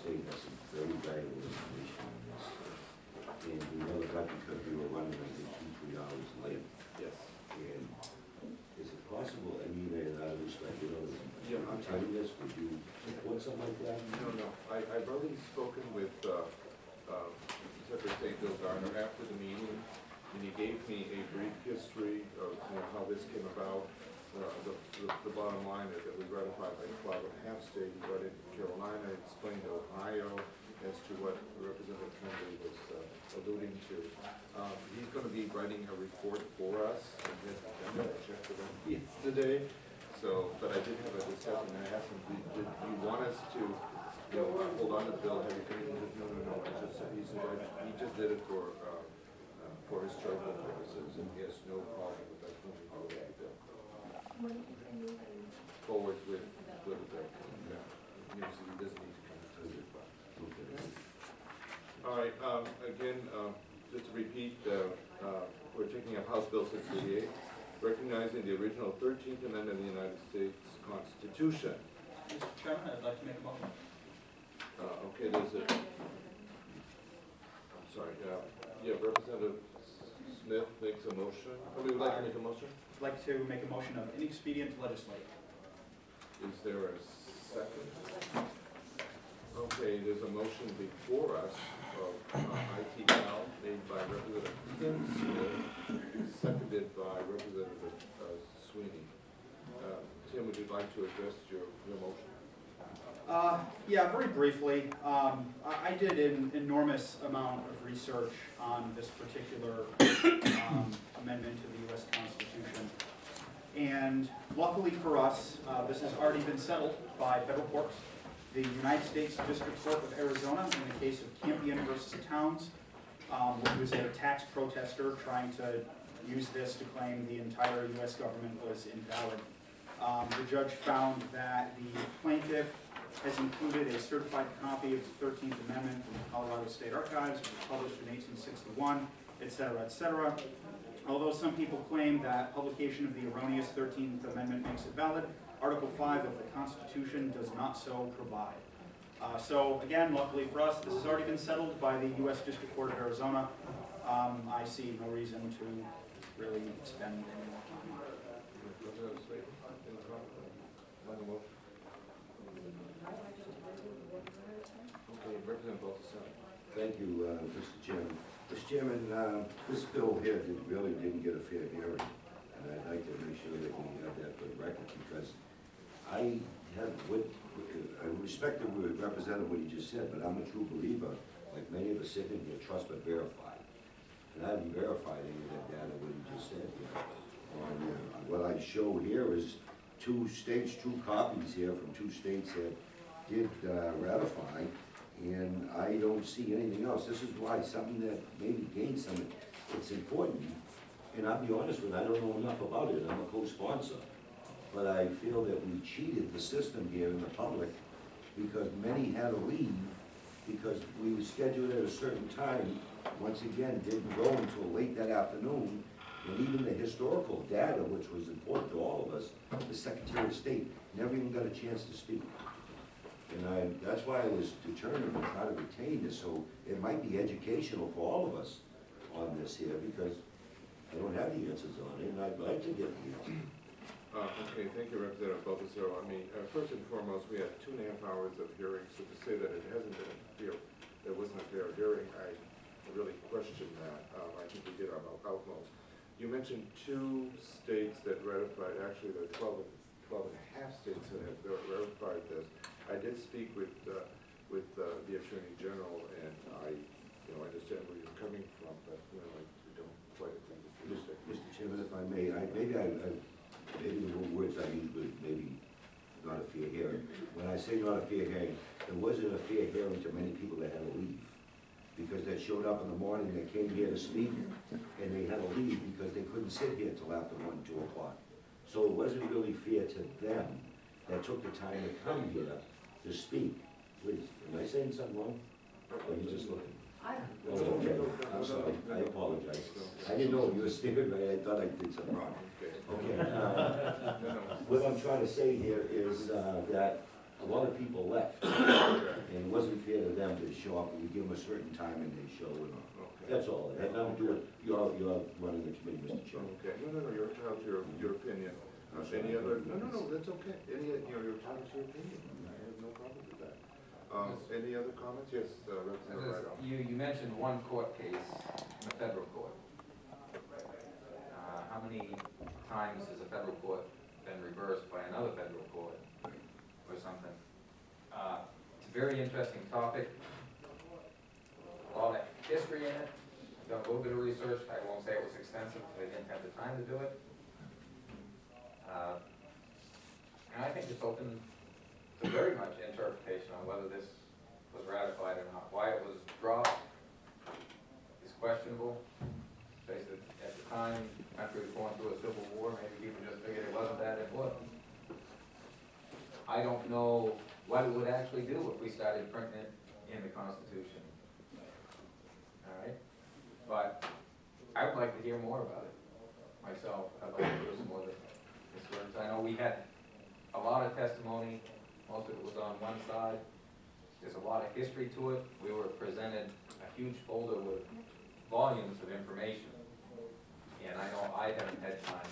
State has some very valuable information on this. And we never got because we were running, I think, 2, 3 hours late. Yes. And is it possible, I mean, and I respect, you know, Yeah. I'm telling this, would you support something like that? No. I've already spoken with Secretary of State Bill Garner after the meeting, and he gave me a brief history of how this came about. The bottom line is that we ratified like 12.5 states, we got into Carolina, explained Ohio as to what Representative Tremblay was alluding to. He's going to be writing a report for us, and I'm going to check with him yesterday. So, but I did have a discussion, and I asked him, do you want us to, hold on to the bill, have you finished it? No, it's just, he said, he just did it for historical purposes, and he has no problem with that moving forward with the bill. Forward with the bill, yeah. He doesn't need to come to the bill. Okay. All right, again, just to repeat, we're taking up House Bill 688, recognizing the original 13th Amendment of the United States Constitution. Mr. Chairman, I'd like to make a motion. Okay, there's a, I'm sorry, Representative Smith makes a motion. Somebody would like to make a motion? I'd like to make a motion of inexpedient to legislate. Is there a second? Okay, there's a motion before us of ITL made by Representative Smith, seconded by Representative Sweeney. Tim, would you like to address your motion? Yeah, very briefly. I did an enormous amount of research on this particular amendment to the U.S. Constitution. And luckily for us, this has already been settled by federal courts. The United States District Court of Arizona, in the case of Campion versus Towns, which was a tax protester trying to use this to claim the entire U.S. government was invalid. The judge found that the plaintiff has included a certified copy of the 13th Amendment from the Colorado State Archives, which was published in 1861, et cetera, et cetera. Although some people claim that publication of the erroneous 13th Amendment makes it valid, Article 5 of the Constitution does not so provide. So again, luckily for us, this has already been settled by the U.S. District Court of Arizona. I see no reason to really spend any more time on it. Representative Sweeney, any comment? On the motion? Okay, Representative Baltasar. Thank you, Mr. Chairman. Mr. Chairman, this bill here really didn't get a fair hearing, and I'd like to make sure that we have that for the record, because I respect the representative what he just said, but I'm a true believer, like many of us sitting here, trust but verify. And I haven't verified any of that data, what he just said. What I show here is 2 states, 2 copies here from 2 states that did ratify, and I don't see anything else. This is why something that maybe gains something, it's important. And I'll be honest with you, I don't know enough about it. I'm a co-sponsor. But I feel that we cheated the system here in the public because many had to leave because we were scheduled at a certain time. Once again, didn't go until late that afternoon. And even the historical data, which was important to all of us, the Secretary of State never even got a chance to speak. And that's why I was determined to try to retain this, so it might be educational for all of us on this here, because I don't have the answers on it, and I'd like to get the answers. Okay, thank you, Representative Baltasar. I mean, first and foremost, we had 2.5 hours of hearings, so to say that it hasn't been there wasn't a fair hearing, I really question that. I think we did our utmost. You mentioned 2 states that ratified, actually there are 12.5 states that have ratified this. I did speak with the Attorney General, and I understand where you're coming from, but I don't quite agree with you. Mr. Chairman, if I may, maybe the words I used were maybe not a fair hearing. When I say not a fair hearing, it wasn't a fair hearing to many people that had to leave. Because they showed up in the morning, they came here to speak, and they had to leave because they couldn't sit here till after 1, 2 o'clock. So it wasn't really fair to them that took the time to come here to speak. Please, am I saying something wrong? Or are you just looking? Oh, okay, I'm sorry, I apologize. I didn't know you were sticking, right? I thought I did something wrong. Okay, what I'm trying to say here is that a lot of people left. Okay. And it wasn't fair to them to show up, and we give them a certain time and they show, and Okay. that's all. It had nothing to do with, you're running the committee, Mr. Chairman. Okay, no, you're entitled to your opinion. Any other, no, that's okay. You're entitled to your opinion. I have no problem with that. Any other comments? Yes, Representative Rideout. You mentioned one court case in the federal court. How many times has a federal court been reversed by another federal court or something? It's a very interesting topic. A lot of history in it. I've done a little bit of research. I won't say it was extensive because I didn't have the time to do it. And I think it's open to very much interpretation on whether this was ratified or not. Why it was dropped is questionable. Based at the time, the country was going through a civil war, maybe people just figured it wasn't that important. I don't know what it would actually do if we started printing it in the Constitution. All right? But I would like to hear more about it myself. I'd like to hear some more of the historians. I know we had a lot of testimony. Most of it was on one side. There's a lot of history to it. We were presented a huge folder with volumes of information. And I know I haven't had time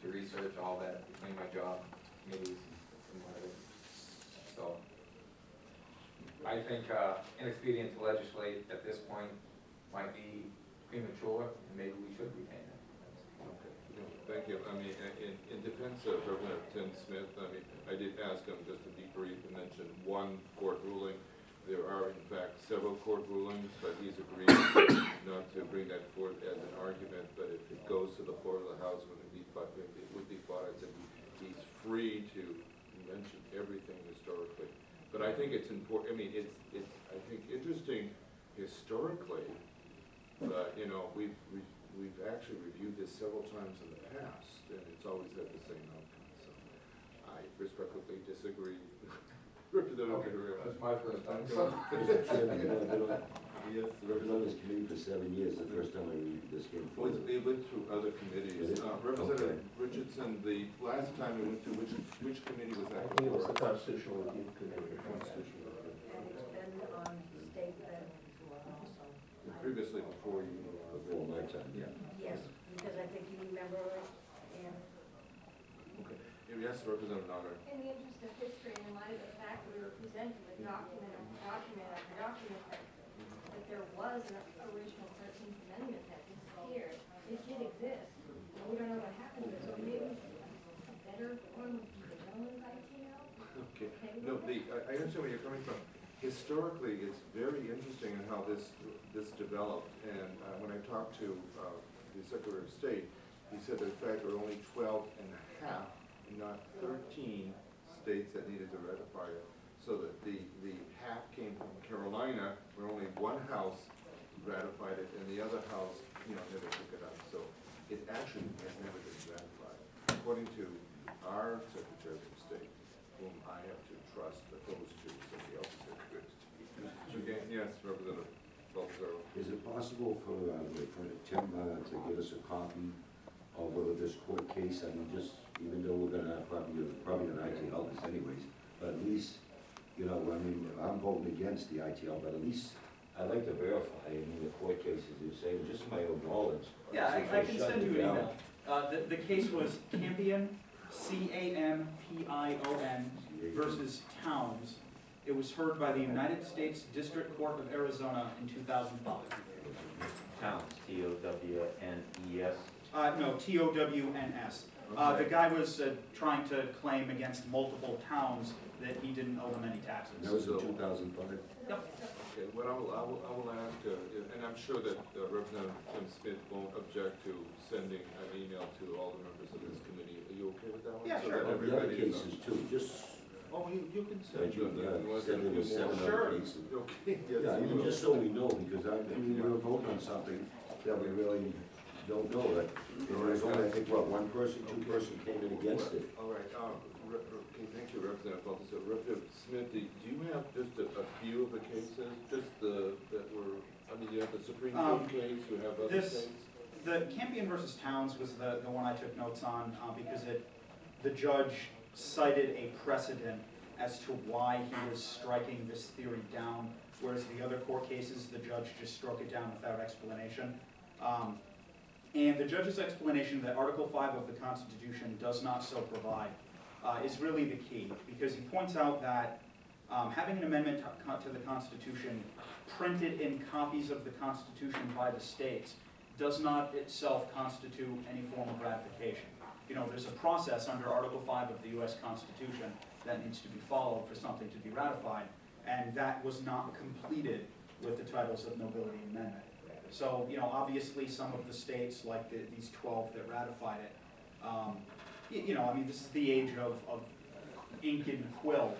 to research all that between my job, committees, and whatever. So I think inexpedient to legislate at this point might be premature, and maybe we should retain it. Okay, no, thank you. I mean, in defense of Representative Tim Smith, I mean, I did ask him just to be brief and mention one court ruling. There are in fact several court rulings, but he's agreed not to bring that forth as an argument, but if it goes to the floor of the House, when it would be fought, I said he's free to mention everything historically. But I think it's important, I mean, it's I think interesting historically, but you know, we've actually reviewed this several times in the past, and it's always had the same outcome, so I respectfully disagree. Representative Guerrero. That's my first time. Mr. Chairman, I've been on this committee for 7 years, the first time I read this came Well, forward. it went through other committees. Did it? Representative Richardson, the last time it went through, which committee was I that? think it was the before? Constitutional Review Committee. Constitutional. And it's been on state level before also. Previously before you. Before my time, yeah. Yes, because I think you remember it, and Okay. Yes, Representative Nunner. In the interest of history, and in light of the fact we were presented with document after document after document that there was an original 13th Amendment that disappeared. It did exist, and we don't know what happened to it, so maybe a better one, the gentleman's ITL? Okay. No, I understand where you're coming from. Historically, it's very interesting in how this developed, and when I talked to the Secretary of State, he said that in fact there were only 12 and a half, not 13 states that needed to ratify it. So that the half came from Carolina, where only one house ratified it, and the other house, you know, never took it up. So it actually has never been ratified, according to our Secretary of State, whom I have to trust, opposed to somebody else's Secretary of State. Okay, yes, Representative Balzaro. Is it possible for Tim to give us a copy of this court case? I mean, just, even though we're gonna have probably an ITL this anyways, but at least, you know, I mean, I'm voting against the ITL, but at least I'd like to verify, I mean, the court cases you're saying, just my own knowledge. Yeah, I can send you an Shut email. The case was Campion, Campion versus Towns. It was heard by the United States District Court of Arizona in 2005. Towns, T-O-W-N-E-S. No, TOWNS. The guy was trying to claim against multiple towns that he didn't owe them any taxes. That was in 2005? Okay, what I will ask, and I'm sure that Representative Tim Smith won't object to sending an email to all the members of this committee. Are you okay with that one? Yeah, So sure. that Of the other everybody is cases too, just, Oh, you can send that you, them. You want send them me to the more? 7 Sure. other cases. Okay, yes, Yeah, I you mean, will. just so we know, because I mean, we're voting on something that we really don't know, that, there was only, I think, what, one person, two person came in against it. All right, okay, thank you, Representative Balthazar. Representative Smith, do you have just a few of the cases, just that were, I mean, you have the Supreme Court case, you have other this- states? The Campion versus Towns was the one I took notes on because the judge cited a precedent as to why he was striking this theory down, whereas the other court cases, the judge just struck it down without explanation. And the judge's explanation that Article 5 of the Constitution does not so provide is really the key, because he points out that having an amendment to the Constitution printed in copies of the Constitution by the states does not itself constitute any form of ratification. You know, there's a process under Article 5 of the U.S. Constitution that needs to be followed for something to be ratified, and that was not completed with the Titles of Nobility Amendment. So, you know, obviously some of the states, like these 12 that ratified it, you know, I mean, this is the age of ink and quill,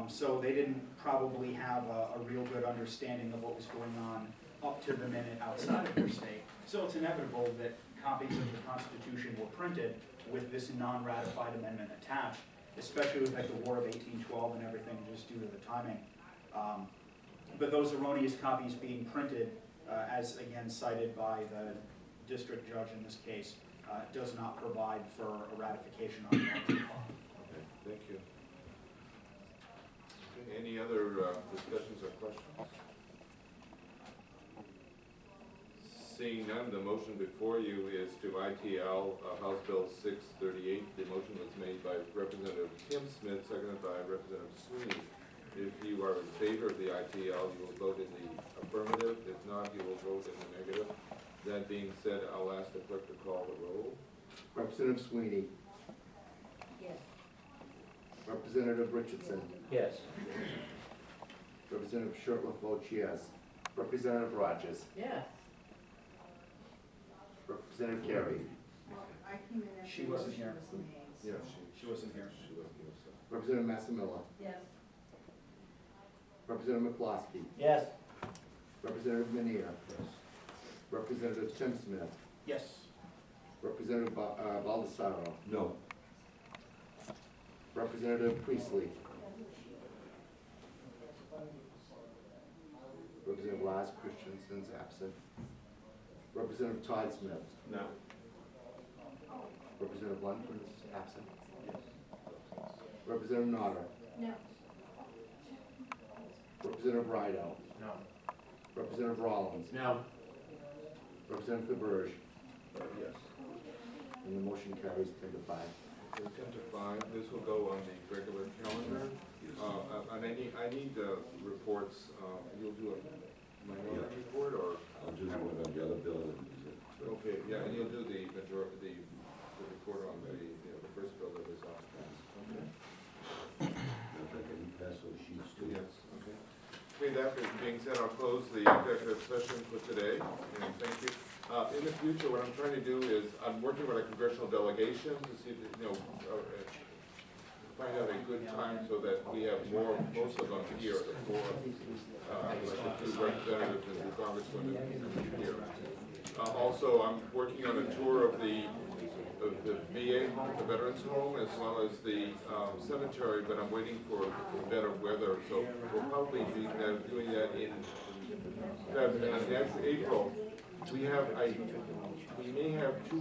so they didn't probably have a real good understanding of what was going on up to the minute outside of their state. So it's inevitable that copies of the Constitution were printed with this non-ratified amendment attached, especially with like the War of 1812 and everything, just due to the timing. But those erroneous copies being printed, as again cited by the district judge in this case, does not provide for a ratification on the Article 5. Okay, thank you. Okay, any other discussions or questions? Seeing none, the motion before you is to ITL House Bill 638. The motion was made by Representative Tim Smith, seconded by Representative Sweeney. If you are in favor of the ITL, you will vote in the affirmative. If not, you will vote in the negative. That being said, I'll ask the clerk to call the roll. Representative Sweeney. Yes. Representative Richardson. Yes. Representative Shertliff votes yes. Representative Rogers. Yes. Representative Carey. I came in after. She wasn't here. Yeah, She wasn't here. She wasn't here, so. Representative Massimilla. Yes. Representative McCloskey. Yes. Representative Menier. Representative Tim Smith. Yes. Representative Baldessaro. No. Representative Priestley. Representative Lars Christensen's absent. Representative Todd Smith. No. Representative Lundgren is absent. Representative Notter. No. Representative Rideout. No. Representative Rollins. No. Representative LaBerge. Yes. And the motion carries 10 to 5. Okay, 10 to 5, this will go on the regular calendar. And I need reports, you'll do a minority report, or? I'll do one on the other bill and Okay, yeah, and you'll do the report on the first bill that was off passed. Okay. if I can pass those sheets to you. Yes, okay. Okay, that being said, I'll close the executive session for today, and thank you. In the future, what I'm trying to do is, I'm working with a congressional delegation to see if, find out a good time so that we have most of them here, the four, like the two representatives and the congresswomen here. Also, I'm working on a tour of the VA home, the Veterans Home, as well as the cemetery, but I'm waiting for better weather, so we'll probably be doing that in April. We may have two